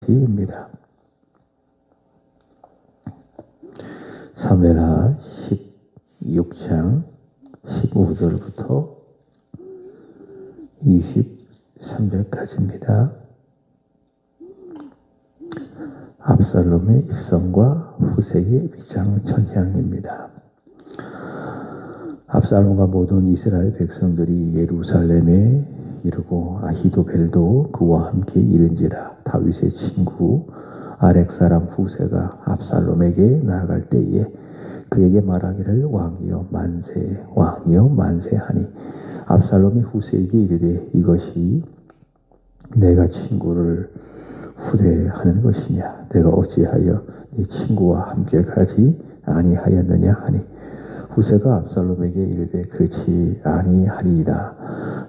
10절까지입니다. 사무엘하 16장 15절부터 23절까지입니다. 압살롬의 입성과 후색의 위장천향입니다. 압살롬과 모든 이스라엘 백성들이 예루살렘에 이르고 아히도벨도 그와 함께 이른지라. 다윗의 친구 아렉 사람 후세가 압살롬에게 나아갈 때에 그에게 말하기를 왕이여 만세, 왕이여 만세하니 압살롬이 후세에게 이르되 이것이 내가 친구를 후대하는 것이냐? 내가 어찌하여 네 친구와 함께 가지 아니하였느냐 하니 후세가 압살롬에게 이르되 그렇지 아니하리이다.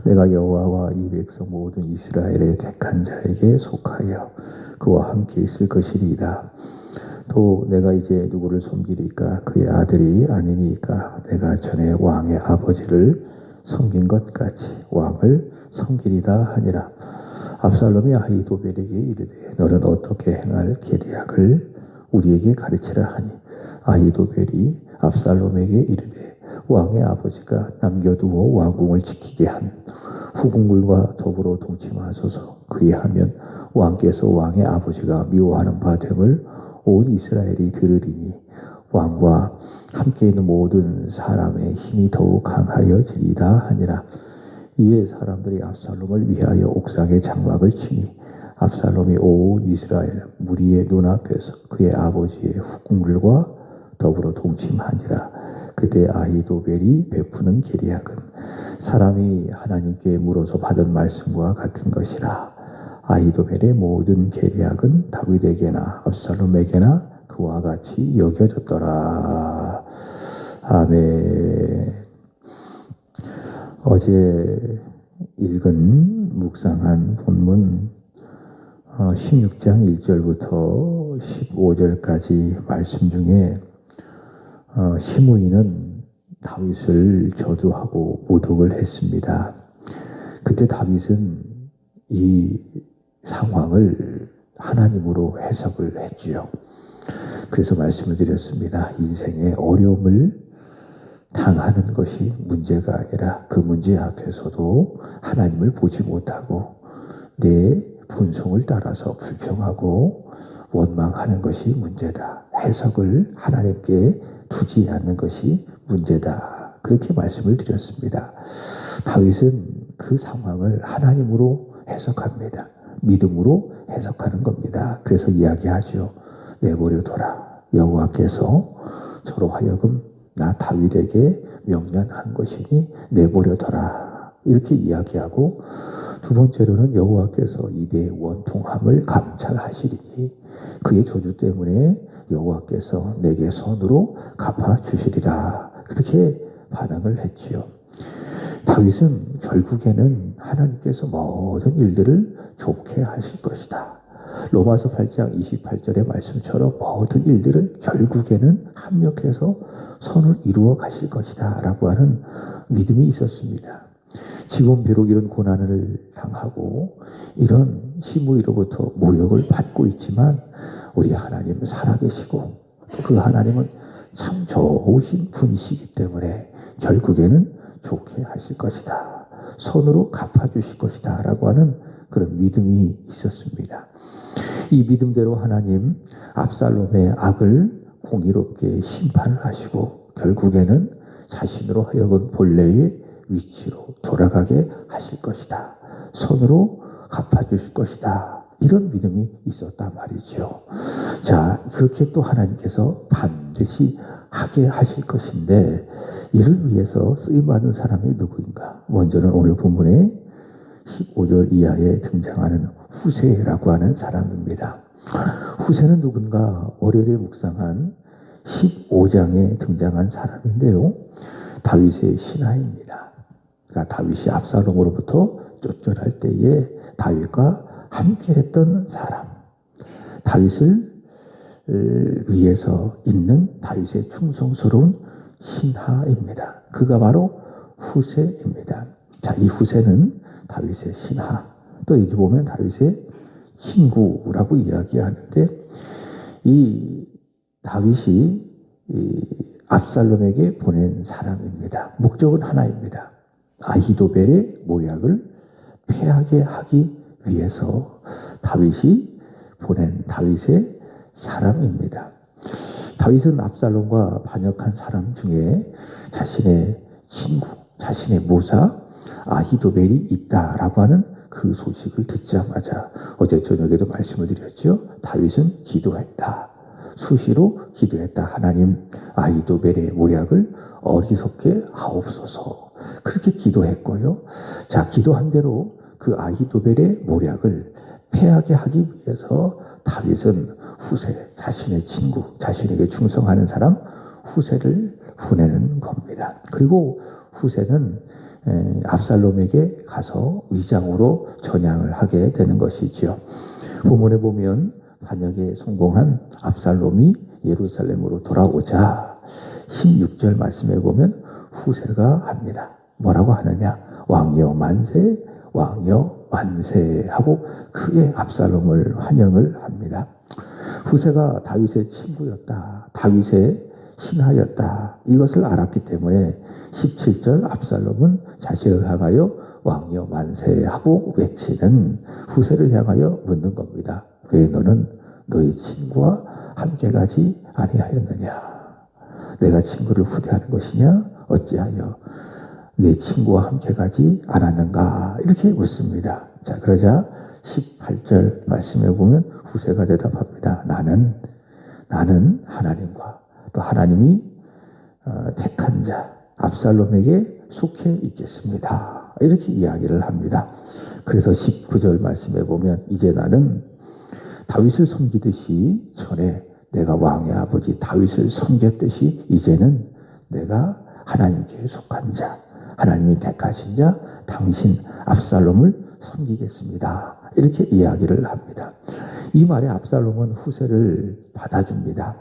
내가 여호와와 이 백성 모든 이스라엘의 택한 자에게 속하여 그와 함께 있을 것이리이다. 또 내가 이제 누구를 섬기리까? 그의 아들이 아니니까 내가 전에 왕의 아버지를 섬긴 것 같이 왕을 섬기리다 하니라. 압살롬이 아히도벨에게 이르되 너는 어떻게 행할 계략을 우리에게 가르치라 하니 아히도벨이 압살롬에게 이르되 왕의 아버지가 남겨두어 왕궁을 지키게 한 후궁들과 더불어 동침하소서. 그리하면 왕께서 왕의 아버지가 미워하는 바 됨을 온 이스라엘이 들으리니 왕과 함께 있는 모든 사람의 힘이 더욱 강하여지리다 하니라. 이에 사람들이 압살롬을 위하여 옥상에 장막을 치니 압살롬이 온 이스라엘 무리의 눈앞에서 그의 아버지의 후궁들과 더불어 동침하니라. 그때 아히도벨이 베푸는 계략은 사람이 하나님께 물어서 받은 말씀과 같은 것이라. 아히도벨의 모든 계략은 다윗에게나 압살롬에게나 그와 같이 여겨졌더라. 아멘. 어제 읽은 묵상한 본문 16장 1절부터 15절까지 말씀 중에 시므이는 다윗을 저주하고 모독을 했습니다. 그때 다윗은 이 상황을 하나님으로 해석을 했지요. 그래서 말씀을 드렸습니다. 인생의 어려움을 당하는 것이 문제가 아니라 그 문제 앞에서도 하나님을 보지 못하고 내 본성을 따라서 불평하고 원망하는 것이 문제다. 해석을 하나님께 두지 않는 것이 문제다. 그렇게 말씀을 드렸습니다. 다윗은 그 상황을 하나님으로 해석합니다. 믿음으로 해석하는 겁니다. 그래서 이야기하죠. 내버려둬라. 여호와께서 저로 하여금 나 다윗에게 명령한 것이니 내버려둬라. 이렇게 이야기하고 두 번째로는 여호와께서 이대의 원통함을 감찰하시리니 그의 저주 때문에 여호와께서 내게 선으로 갚아주시리라. 그렇게 반응을 했지요. 다윗은 결국에는 하나님께서 모든 일들을 좋게 하실 것이다. 로마서 8장 28절의 말씀처럼 모든 일들을 결국에는 합력해서 선을 이루어 가실 것이다 라고 하는 믿음이 있었습니다. 지금 비록 이런 고난을 당하고 이런 시므이로부터 모욕을 받고 있지만 우리 하나님은 살아계시고 그 하나님은 참 좋으신 분이시기 때문에 결국에는 좋게 하실 것이다. 선으로 갚아주실 것이다 라고 하는 그런 믿음이 있었습니다. 이 믿음대로 하나님 압살롬의 악을 공의롭게 심판을 하시고 결국에는 자신으로 하여금 본래의 위치로 돌아가게 하실 것이다. 선으로 갚아주실 것이다. 이런 믿음이 있었단 말이죠. 자, 그렇게 또 하나님께서 반드시 하게 하실 것인데 이를 위해서 쓰임받은 사람이 누구인가? 먼저는 오늘 본문에 15절 이하에 등장하는 후세라고 하는 사람입니다. 후세는 누군가? 월요일에 묵상한 15장에 등장한 사람인데요. 다윗의 신하입니다. 그러니까 다윗이 압살롬으로부터 쫓겨날 때에 다윗과 함께했던 사람. 다윗을 위해서 있는 다윗의 충성스러운 신하입니다. 그가 바로 후세입니다. 자, 이 후세는 다윗의 신하. 또 여기 보면 다윗의 친구라고 이야기하는데, 이 다윗이 이 압살롬에게 보낸 사람입니다. 목적은 하나입니다. 아히도벨의 모략을 패하게 하기 위해서 다윗이 보낸 다윗의 사람입니다. 다윗은 압살롬과 반역한 사람 중에 자신의 친구, 자신의 모사 아히도벨이 있다라고 하는 그 소식을 듣자마자 어제 저녁에도 말씀을 드렸죠. 다윗은 기도했다. 수시로 기도했다. 하나님, 아히도벨의 모략을 어리석게 하옵소서. 그렇게 기도했고요. 자, 기도한 대로 그 아히도벨의 모략을 패하게 하기 위해서 다윗은 후세, 자신의 친구, 자신에게 충성하는 사람 후세를 보내는 겁니다. 그리고 후세는 압살롬에게 가서 위장으로 전향을 하게 되는 것이지요. 본문에 보면 반역에 성공한 압살롬이 예루살렘으로 돌아오자 16절 말씀에 보면 후세가 합니다. 뭐라고 하느냐? 왕이여 만세, 왕이여 만세 하고 크게 압살롬을 환영을 합니다. 후세가 다윗의 친구였다. 다윗의 신하였다. 이것을 알았기 때문에 17절 압살롬은 자신을 향하여 왕이여 만세하고 외치는 후세를 향하여 묻는 겁니다. 왜 너는 너희 친구와 함께 가지 아니하였느냐? 내가 친구를 후대하는 것이냐? 어찌하여 내 친구와 함께 가지 않았는가? 이렇게 묻습니다. 자, 그러자 18절 말씀에 보면 후세가 대답합니다. 나는 하나님과 또 하나님이 택한 자 압살롬에게 속해 있겠습니다. 이렇게 이야기를 합니다. 그래서 19절 말씀에 보면 이제 나는 다윗을 섬기듯이 전에 내가 왕의 아버지 다윗을 섬겼듯이 이제는 내가 하나님께 속한 자, 하나님이 택하신 자 당신 압살롬을 섬기겠습니다. 이렇게 이야기를 합니다. 이 말에 압살롬은 후세를 받아줍니다.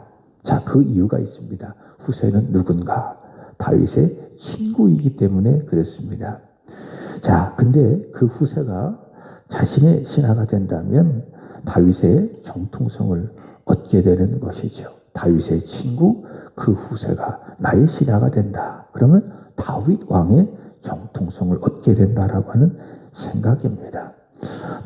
자, 그 이유가 있습니다. 후세는 누군가? 다윗의 친구이기 때문에 그랬습니다. 자, 근데 그 후세가 자신의 신하가 된다면 다윗의 정통성을 얻게 되는 것이죠. 다윗의 친구, 그 후세가 나의 신하가 된다. 그러면 다윗 왕의 정통성을 얻게 된다라고 하는 생각입니다.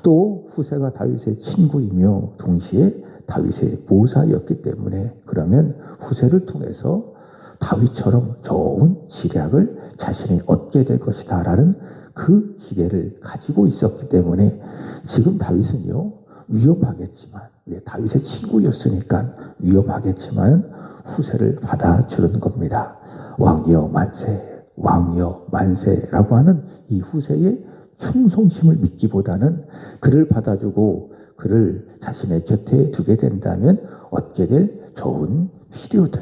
또 후세가 다윗의 친구이며 동시에 다윗의 모사였기 때문에 그러면 후세를 통해서 다윗처럼 좋은 지략을 자신이 얻게 될 것이다 라는 그 기대를 가지고 있었기 때문에 지금 다윗은요 위험하겠지만 왜 다윗의 친구였으니까 위험하겠지만 후세를 받아주는 겁니다. 왕이여 만세, 왕이여 만세라고 하는 이 후세의 충성심을 믿기보다는 그를 받아주고 그를 자신의 곁에 두게 된다면 얻게 될 좋은 필요들,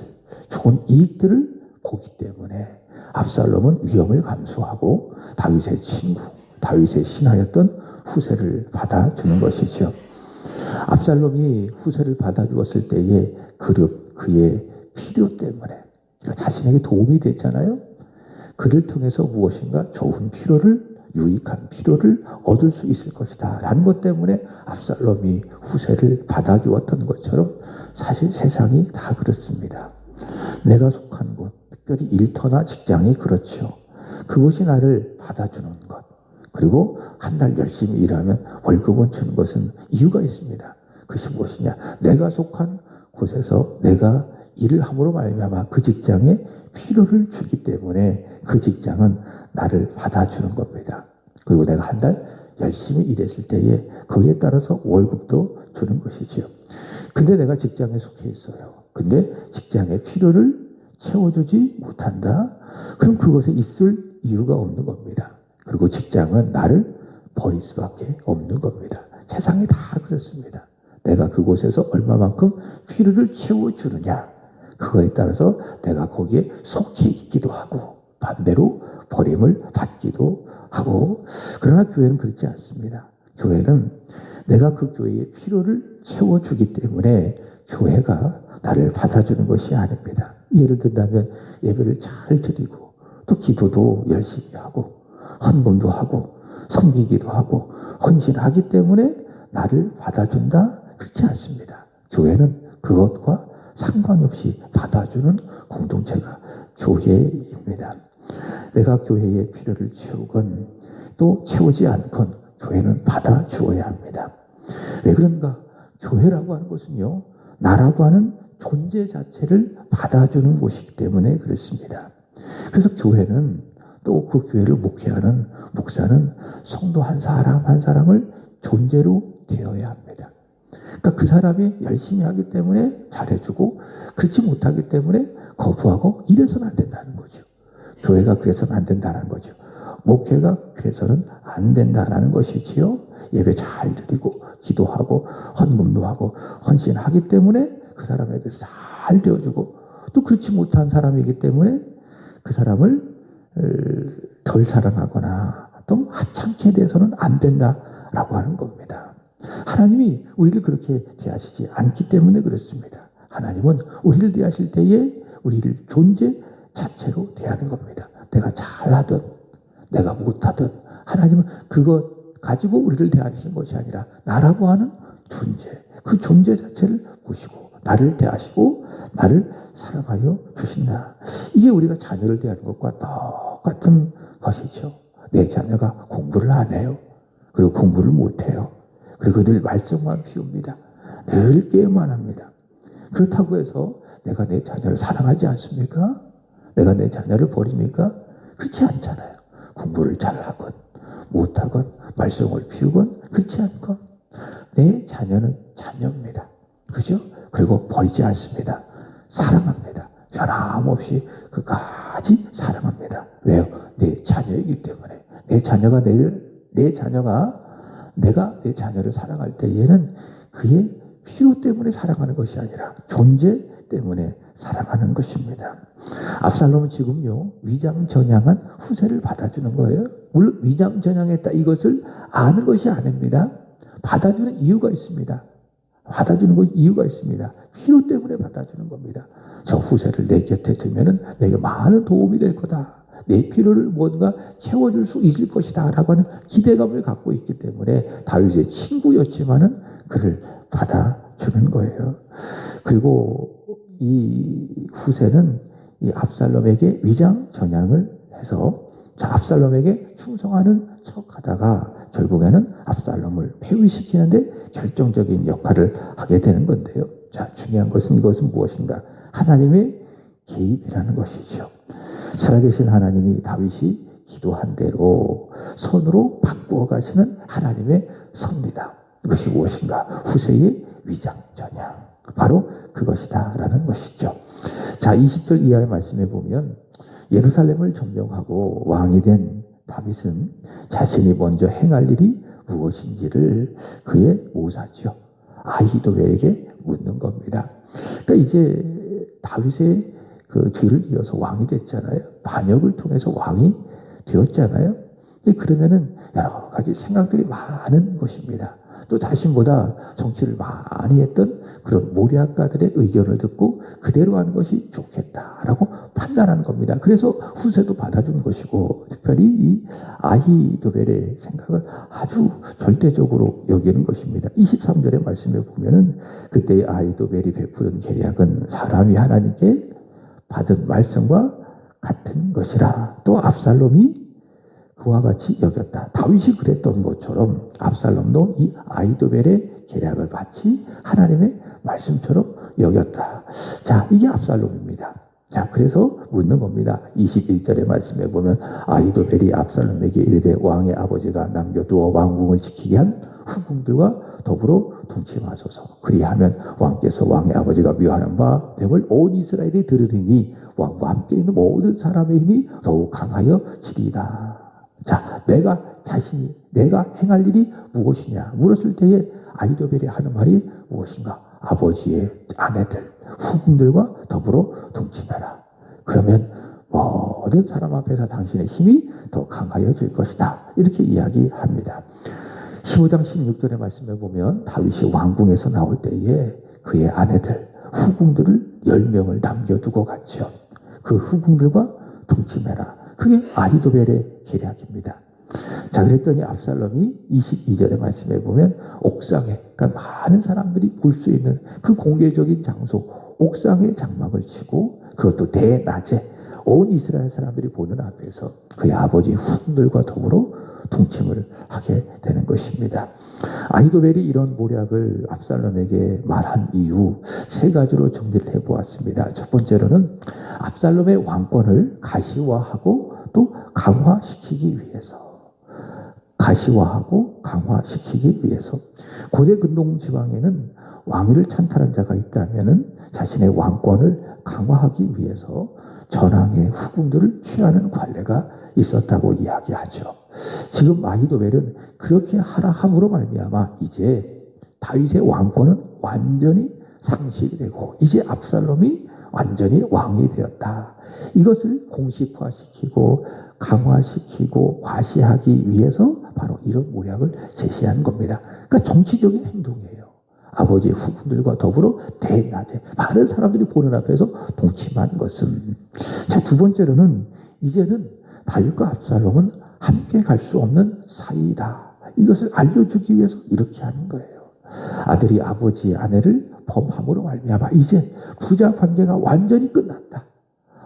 좋은 이익들을 보기 때문에 압살롬은 위험을 감수하고 다윗의 친구, 다윗의 신하였던 후세를 받아주는 것이죠. 압살롬이 후세를 받아주었을 때에 그의 필요 때문에 자신에게 도움이 됐잖아요. 그를 통해서 무엇인가 좋은 필요를 유익한 필요를 얻을 수 있을 것이다 라는 것 때문에 압살롬이 후세를 받아주었던 것처럼 사실 세상이 다 그렇습니다. 내가 속한 곳, 특별히 일터나 직장이 그렇죠. 그것이 나를 받아주는 것, 그리고 한 달 열심히 일하면 월급을 주는 것은 이유가 있습니다. 그것이 무엇이냐? 내가 속한 곳에서 내가 일을 함으로 말미암아 그 직장에 필요를 주기 때문에 그 직장은 나를 받아주는 겁니다. 그리고 내가 한 달 열심히 일했을 때에 거기에 따라서 월급도 주는 것이지요. 근데 내가 직장에 속해 있어요. 근데 직장의 필요를 채워주지 못한다? 그럼 그것에 있을 이유가 없는 겁니다. 그리고 직장은 나를 버릴 수밖에 없는 겁니다. 세상이 다 그렇습니다. 내가 그곳에서 얼마만큼 필요를 채워주느냐, 그거에 따라서 내가 거기에 속해 있기도 하고 반대로 버림을 받기도 하고. 그러나 교회는 그렇지 않습니다. 교회는 내가 그 교회의 필요를 채워주기 때문에 교회가 나를 받아주는 것이 아닙니다. 예를 든다면 예배를 잘 드리고 또 기도도 열심히 하고 헌금도 하고 섬기기도 하고 헌신하기 때문에 나를 받아준다? 그렇지 않습니다. 교회는 그것과 상관없이 받아주는 공동체가 교회입니다. 내가 교회의 필요를 채우건 또 채우지 않건 교회는 받아주어야 합니다. 왜 그런가? 교회라고 하는 것은요, 나라고 하는 존재 자체를 받아주는 곳이기 때문에 그렇습니다. 그래서 교회는 또 그 교회를 목회하는 목사는 성도 한 사람 한 사람을 존재로 되어야 합니다. 그러니까 그 사람이 열심히 하기 때문에 잘해주고 그렇지 못하기 때문에 거부하고 이래서는 안 된다는 거죠. 교회가 그래서는 안 된다는 거죠. 목회가 그래서는 안 된다는 것이지요. 예배 잘 드리고 기도하고 헌금도 하고 헌신하기 때문에 그 사람에 대해서 잘 되어주고 또 그렇지 못한 사람이기 때문에 그 사람을 덜 사랑하거나 또 하찮게 대해서는 안 된다라고 하는 겁니다. 하나님이 우리를 그렇게 대하시지 않기 때문에 그렇습니다. 하나님은 우리를 대하실 때에 우리를 존재 자체로 대하는 겁니다. 내가 잘하든 내가 못하든 하나님은 그것 가지고 우리를 대하시는 것이 아니라 나라고 하는 존재, 그 존재 자체를 보시고 나를 대하시고 나를 사랑하여 주신다. 이게 우리가 자녀를 대하는 것과 똑같은 것이죠. 내 자녀가 공부를 안 해요. 그리고 공부를 못 해요. 그리고 늘 말썽만 피웁니다. 늘 게임만 합니다. 그렇다고 해서 내가 내 자녀를 사랑하지 않습니까? 내가 내 자녀를 버립니까? 그렇지 않잖아요. 공부를 잘하건 못하건 말썽을 피우건 그렇지 않건 내 자녀는 자녀입니다. 그죠? 그리고 버리지 않습니다. 사랑합니다. 변함없이 끝까지 사랑합니다. 왜요? 내 자녀이기 때문에. 내가 내 자녀를 사랑할 때에는 그의 필요 때문에 사랑하는 것이 아니라 존재 때문에 사랑하는 것입니다. 압살롬은 지금요, 위장전향한 후세를 받아주는 거예요. 물론 위장전향했다 이것을 아는 것이 아닙니다. 받아주는 이유가 있습니다. 받아주는 것 이유가 있습니다. 필요 때문에 받아주는 겁니다. 저 후세를 내 곁에 두면은 내게 많은 도움이 될 거다. 내 필요를 뭔가 채워줄 수 있을 것이다 라고 하는 기대감을 갖고 있기 때문에 다윗의 친구였지만은 그를 받아주는 거예요. 그리고 이 후세는 이 압살롬에게 위장 전향을 해서 압살롬에게 충성하는 척 하다가 결국에는 압살롬을 폐위시키는데 결정적인 역할을 하게 되는 건데요. 자, 중요한 것은 이것은 무엇인가? 하나님의 개입이라는 것이죠. 살아계신 하나님이 다윗이 기도한 대로 손으로 바꾸어 가시는 하나님의 섭니다. 그것이 무엇인가? 후세의 위장전향. 바로 그것이다라는 것이죠. 자, 20절 이하의 말씀에 보면 예루살렘을 점령하고 왕이 된 다윗은 자신이 먼저 행할 일이 무엇인지를 그의 모사죠. 아히도벨에게 묻는 겁니다. 그러니까 이제 다윗의 그 뒤를 이어서 왕이 됐잖아요. 반역을 통해서 왕이 되었잖아요. 그러면은 여러 가지 생각들이 많은 것입니다. 또 자신보다 정치를 많이 했던 그런 모략가들의 의견을 듣고 그대로 하는 것이 좋겠다라고 판단하는 겁니다. 그래서 후세도 받아준 것이고 특별히 이 아히도벨의 생각을 아주 절대적으로 여기는 것입니다. 23절의 말씀에 보면은 그때 아히도벨이 베푸는 계략은 사람이 하나님께 받은 말씀과 같은 것이라. 또 압살롬이 그와 같이 여겼다. 다윗이 그랬던 것처럼 압살롬도 이 아히도벨의 계략을 마치 하나님의 말씀처럼 여겼다. 자, 이게 압살롬입니다. 자, 그래서 묻는 겁니다. 21절의 말씀에 보면 아히도벨이 압살롬에게 이르되 왕의 아버지가 남겨두어 왕궁을 지키게 한 후궁들과 더불어 동침하소서. 그리하면 왕께서 왕의 아버지가 묘하는 바 됨을 온 이스라엘이 들으리니 왕과 함께 있는 모든 사람의 힘이 더욱 강하여 지리이다. 자, 내가 행할 일이 무엇이냐 물었을 때에 아히도벨이 하는 말이 무엇인가? 아버지의 아내들, 후궁들과 더불어 동침해라. 그러면 모든 사람 앞에서 당신의 힘이 더 강하여질 것이다. 이렇게 이야기합니다. 15장 16절의 말씀에 보면 다윗이 왕궁에서 나올 때에 그의 아내들, 후궁들을 10명을 남겨두고 갔죠. 그 후궁들과 동침해라. 그게 아히도벨의 계략입니다. 자, 그랬더니 압살롬이 22절의 말씀에 보면 옥상에, 그러니까 많은 사람들이 볼 수 있는 그 공개적인 장소, 옥상에 장막을 치고 그것도 대낮에 온 이스라엘 사람들이 보는 앞에서 그의 아버지 후손들과 더불어 동침을 하게 되는 것입니다. 아히도벨이 이런 모략을 압살롬에게 말한 이유 세 가지로 정리를 해보았습니다. 첫 번째로는 압살롬의 왕권을 가시화하고 또 강화시키기 위해서, 가시화하고 강화시키기 위해서. 고대 근동 지방에는 왕위를 찬탈한 자가 있다면 자신의 왕권을 강화하기 위해서 전왕의 후궁들을 취하는 관례가 있었다고 이야기하죠. 지금 아히도벨은 그렇게 하라 함으로 말미암아 이제 다윗의 왕권은 완전히 상실되고 이제 압살롬이 완전히 왕이 되었다. 이것을 공식화시키고 강화시키고 과시하기 위해서 바로 이런 모략을 제시한 겁니다. 그러니까 정치적인 행동이에요. 아버지의 후손들과 더불어 대낮에 많은 사람들이 보는 앞에서 동침한 것은. 자, 두 번째로는 이제는 다윗과 압살롬은 함께 갈 수 없는 사이다. 이것을 알려주기 위해서 이렇게 하는 거예요. 아들이 아버지의 아내를 범함으로 말미암아 이제 부자 관계가 완전히 끝났다.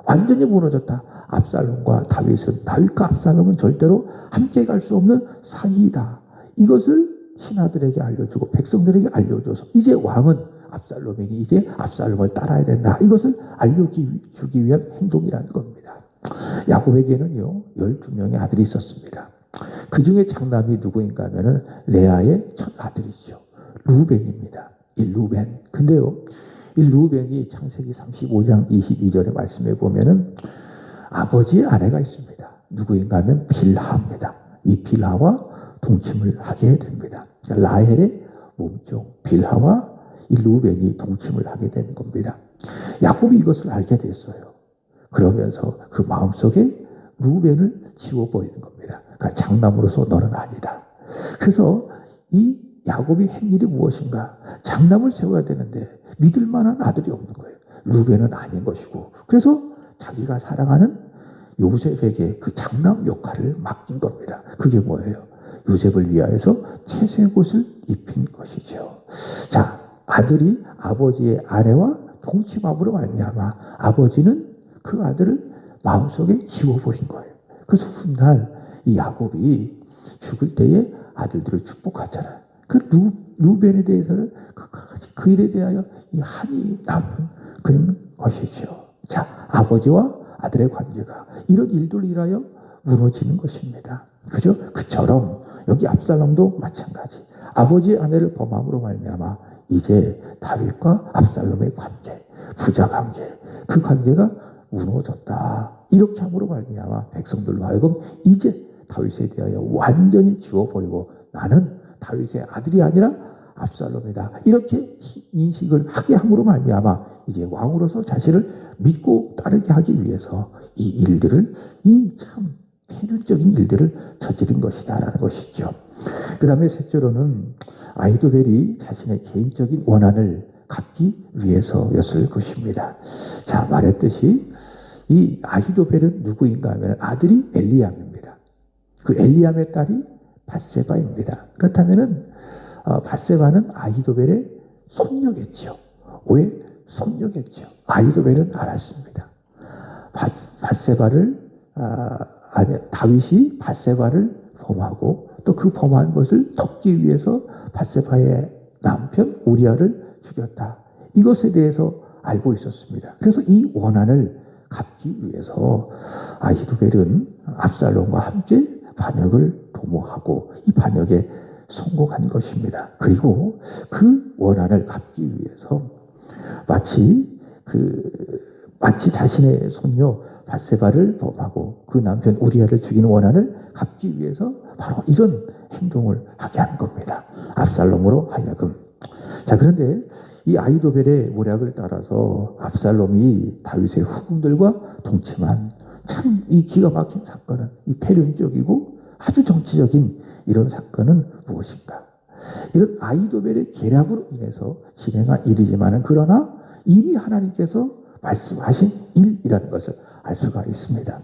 완전히 무너졌다. 압살롬과 다윗은, 다윗과 압살롬은 절대로 함께 갈 수 없는 사이다. 이것을 신하들에게 알려주고 백성들에게 알려줘서 이제 왕은 압살롬이니 이제 압살롬을 따라야 된다. 이것을 알려주기 위한 행동이라는 겁니다. 야곱에게는요 12명의 아들이 있었습니다. 그 중에 장남이 누구인가 하면은 레아의 첫 아들이죠. 루벤입니다. 이 루벤. 근데요 이 루벤이 창세기 35장 22절의 말씀에 보면은 아버지의 아내가 있습니다. 누구인가 하면 빌하입니다. 이 빌하와 동침을 하게 됩니다. 라헬의 몸종 빌하와 이 루벤이 동침을 하게 된 겁니다. 야곱이 이것을 알게 됐어요. 그러면서 그 마음속에 루벤을 지워버리는 겁니다. 그러니까 장남으로서 너는 아니다. 그래서 이 야곱이 한 일이 무엇인가? 장남을 세워야 되는데 믿을 만한 아들이 없는 거예요. 루벤은 아닌 것이고 그래서 자기가 사랑하는 요셉에게 그 장남 역할을 맡긴 겁니다. 그게 뭐예요? 요셉을 위하여서 채소의 옷을 입힌 것이죠. 자, 아들이 아버지의 아내와 동침함으로 말미암아 아버지는 그 아들을 마음속에 지워버린 거예요. 그래서 훗날 이 야곱이 죽을 때에 아들들을 축복하잖아요. 그 루벤에 대해서는 그 일에 대하여 이 한이 남은 그런 것이죠. 자, 아버지와 아들의 관계가 이런 일들을 인하여 무너지는 것입니다. 그죠? 그처럼 여기 압살롬도 마찬가지. 아버지의 아내를 범함으로 말미암아 이제 다윗과 압살롬의 관계, 부자 관계, 그 관계가 무너졌다. 이렇게 함으로 말미암아 백성들로 하여금 이제 다윗에 대하여 완전히 지워버리고 나는 다윗의 아들이 아니라 압살롬이다. 이렇게 인식을 하게 함으로 말미암아 이제 왕으로서 자신을 믿고 따르게 하기 위해서 이 일들을 이 참 태륜적인 일들을 저지른 것이다라는 것이죠. 그 다음에 셋째로는 아히도벨이 자신의 개인적인 원한을 갚기 위해서였을 것입니다. 자, 말했듯이 이 아히도벨은 누구인가 하면 아들이 엘리암입니다. 그 엘리암의 딸이 밧세바입니다. 그렇다면은 밧세바는 아히도벨의 손녀겠죠. 왜 손녀겠죠? 아히도벨은 알았습니다. 밧세바를 다윗이 밧세바를 범하고 또 그 범한 것을 덮기 위해서 밧세바의 남편 우리아를 죽였다. 이것에 대해서 알고 있었습니다. 그래서 이 원한을 갚기 위해서 아히도벨은 압살롬과 함께 반역을 도모하고 이 반역에 성공한 것입니다. 그리고 그 원한을 갚기 위해서 마치 자신의 손녀 밧세바를 범하고 그 남편 우리아를 죽이는 원한을 갚기 위해서 바로 이런 행동을 하게 한 겁니다. 압살롬으로 하여금. 자, 그런데 이 아히도벨의 모략을 따라서 압살롬이 다윗의 후궁들과 동침한 참 이 기가 막힌 사건은 이 패륜적이고 아주 정치적인 이런 사건은 무엇인가? 이런 아히도벨의 계략으로 인해서 진행한 일이지만은 그러나 이미 하나님께서 말씀하신 일이라는 것을 알 수가 있습니다.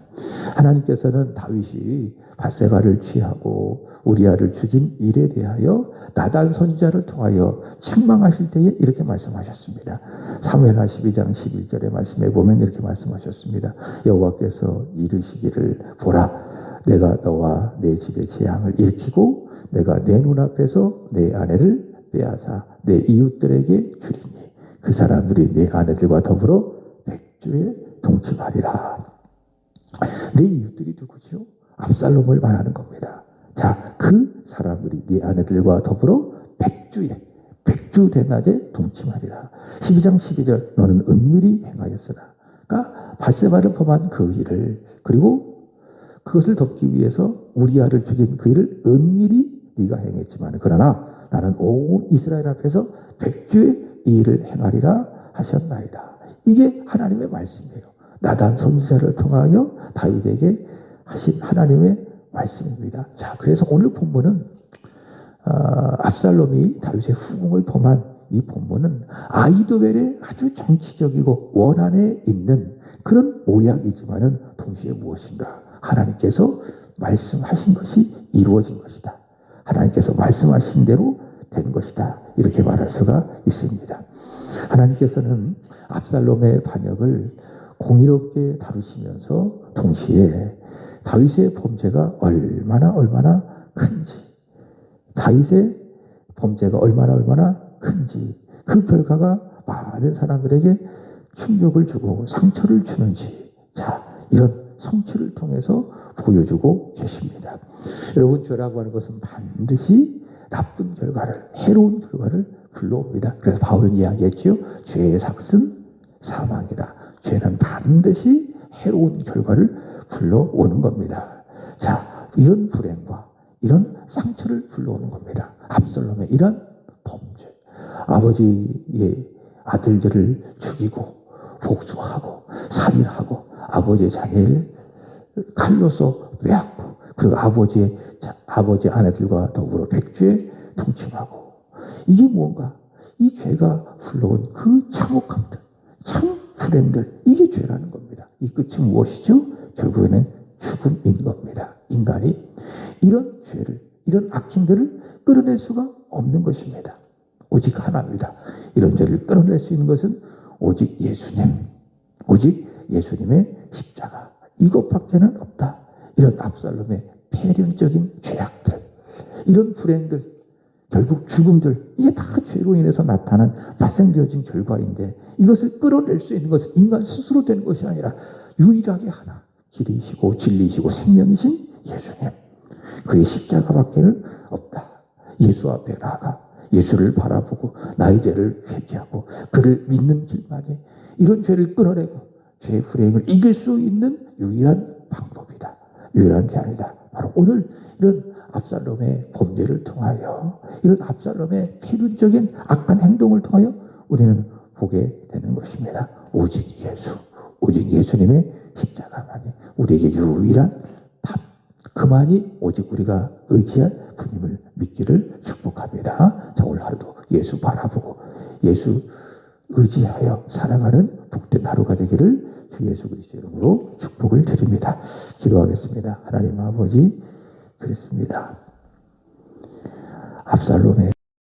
하나님께서는 다윗이 밧세바를 취하고 우리아를 죽인 일에 대하여 나단 선지자를 통하여 책망하실 때에 이렇게 말씀하셨습니다. 사무엘하 12장 11절의 말씀에 보면 이렇게 말씀하셨습니다. 여호와께서 이르시기를 보라, 내가 너와 내 집의 재앙을 일으키고 내가 내 눈앞에서 내 아내를 빼앗아 내 이웃들에게 주리니 그 사람들이 내 아내들과 더불어 백주에 동침하리라. 내 이웃들이 누구죠? 압살롬을 말하는 겁니다. 자, 그 사람들이 네 아내들과 더불어 백주 대낮에 동침하리라. 12장 12절 너는 은밀히 행하였으나, 그러니까 밧세바를 범한 그 일을, 그리고 그것을 덮기 위해서 우리아를 죽인 그 일을 은밀히 네가 행했지만 그러나 나는 온 이스라엘 앞에서 백주의 이 일을 행하리라 하셨나이다. 이게 하나님의 말씀이에요. 나단 선지자를 통하여 다윗에게 하신 하나님의 말씀입니다. 자, 그래서 오늘 본문은 압살롬이 다윗의 후궁을 범한 이 본문은 아히도벨의 아주 정치적이고 원한에 있는 그런 모략이지만은 동시에 무엇인가? 하나님께서 말씀하신 것이 이루어진 것이다. 하나님께서 말씀하신 대로 된 것이다. 이렇게 말할 수가 있습니다. 하나님께서는 압살롬의 반역을 공의롭게 다루시면서 동시에 다윗의 범죄가 얼마나 큰지, 다윗의 범죄가 얼마나 큰지, 그 결과가 많은 사람들에게 충격을 주고 상처를 주는지, 자, 이런 성취를 통해서 보여주고 계십니다. 여러분, 죄라고 하는 것은 반드시 나쁜 결과를, 해로운 결과를 불러옵니다. 그래서 바울은 이야기했죠. 죄의 삭은 사망이다. 죄는 반드시 해로운 결과를 불러오는 겁니다. 자, 이런 불행과 이런 상처를 불러오는 겁니다. 압살롬의 이런 범죄, 아버지의 아들들을 죽이고 복수하고 살인하고 아버지의 자녀를 칼로서 빼앗고 그리고 아버지 아내들과 더불어 백주에 동침하고, 이게 뭔가 이 죄가 불러온 그 참혹함들, 참 불행들, 이게 죄라는 겁니다. 이 끝이 무엇이죠? 결국에는 죽음인 겁니다. 인간이 이런 죄를, 이런 악행들을 끌어낼 수가 없는 것입니다. 오직 하나입니다. 이런 죄를 끌어낼 수 있는 것은 오직 예수님, 오직 예수님의 십자가, 이것밖에는 없다. 이런 압살롬의 폐륜적인 죄악들, 이런 불행들, 결국 죽음들, 이게 다 죄로 인해서 나타난 발생되어진 결과인데, 이것을 끌어낼 수 있는 것은 인간 스스로 되는 것이 아니라 유일하게 하나, 길이시고 진리시고 생명이신 예수님, 그의 십자가밖에는 없다. 예수 앞에 나아가 예수를 바라보고 나의 죄를 회개하고 그를 믿는 길만에 이런 죄를 끌어내고 죄의 불행을 이길 수 있는 유일한 방법이다. 유일한 대안이다. 바로 오늘 이런 압살롬의 범죄를 통하여, 이런 압살롬의 필연적인 악한 행동을 통하여 우리는 보게 되는 것입니다. 오직 예수, 오직 예수님의 십자가만이 우리에게 유일한 답, 그만이 오직 우리가 의지할 분임을 믿기를 축복합니다. 자, 오늘 하루도 예수 바라보고 예수 의지하여 살아가는 복된 하루가 되기를 주 예수 그리스도 이름으로 축복을 드립니다. 기도하겠습니다. 하나님 아버지, 그렇습니다. 압살롬의